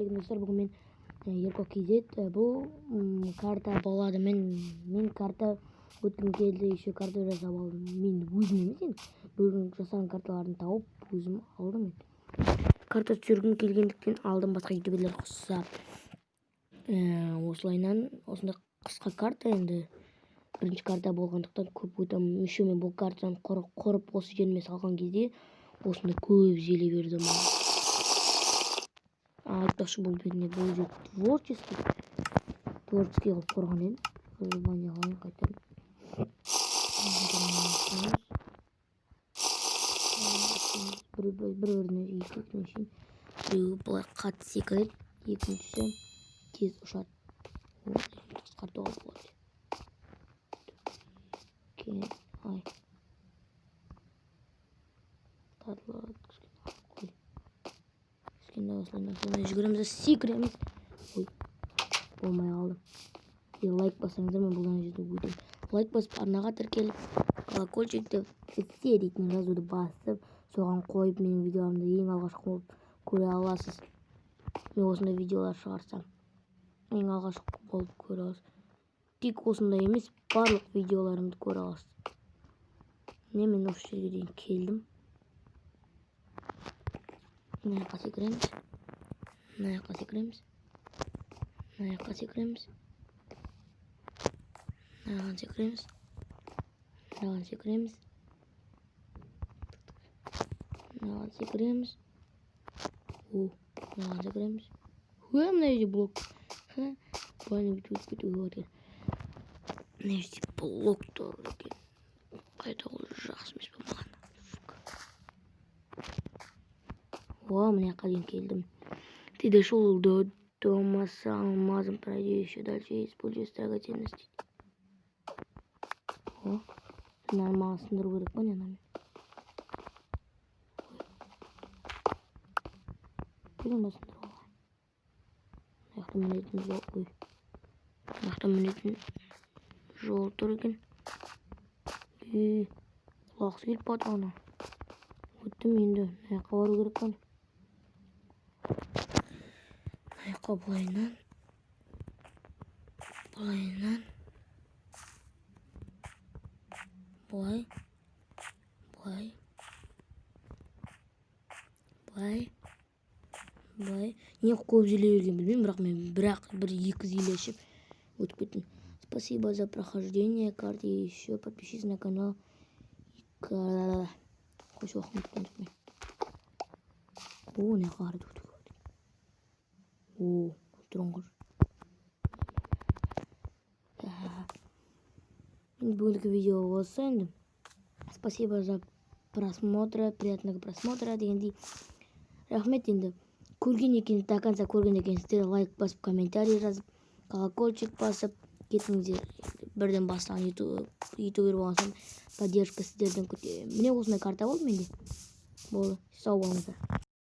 ассалаумағалейкум достар, бүгін мен Ерко KZ бұл карта болады. Мен карта өткім келді, еще карта жасап алдым. Мен өзім емес енді бүгін жасаған карталарын тауып өзім алдым. Карта түсіргім келгендіктен алдым, басқа ютуберлер қосса. Осылайынан осындай қысқа карта, енді бірінші карта болғандықтан көп өтім. Еще мен бұл картаны қорып осы жеріме салған кезде осындай көп желе берді маған. Айтпақшы бұл бетіне бұл же творческий қылып қорған едім. Выживание қылайын қайтадан. Бір-біріне екіншісін біреуі былай қатты секіреді, екіншісі тез ұшады. Қысқартуға болады. Ай. Осылай жүгіреміз, секіреміз. Ой, болмай қалды. Лайк бассаңыздар, мен бұдан жерде өтем. Лайк басып, арнаға тіркеліп, колокольчикті все дейтін жазуды басып, соған қойып, менің видеоларымды ең алғашқы болып көре аласыз. Мен осындай видеолар шығарсам, ең алғашқы болып көре аласыз. Тек осындай емес, барлық видеоларымды көре аласыз. Мен осы жерге дейін келдім. Мына жаққа секіреміз. Мына жаққа секіреміз. Мына жаққа секіреміз. Мынаған секіреміз. Мынаған секіреміз. Мынаған секіреміз. Мынаған секіреміз. Мына жерде блок. Бәне бүйтіп кетуге болады. Мына жерде блок тұр екен. Қайта ол жақсы емес пе маған. Мына жаққа дейін келдім. Ты дошел до дома с алмазом, пройди еще дальше и используй драгоценности. Нормально сындыру керек па, не? Бүгін ба сындыру? Аяқта мінетін жол. Аяқта мінетін жол тұр екен. Құлақсы келіп бады ана. Өттім енді. Аяққа бару керек па? Аяққа бұлайынан. Бұлай. Не көп желе берген білмеймін, бірақ мен бір-екі зиле ішіп өтіп кеттім. Спасибо за прохождение карты, еще подпишись на канал. Қойшы уақытын өткен түкмен. Не қарды өтіп өтіп. Тұрын қыр. Бүгінгі видео осы енді. Спасибо за просмотр, приятного просмотра дегендей. Рахмет енді. Көрген екен, до конца көрген екенсіздер, лайк басып, комментарий жазып, колокольчик басып, кетіңіздер. Бірден бастаған ютубер болған соң поддержка сіздерден күтемін. Міне осындай карта болды менде. Болды. Сау болыңыздар.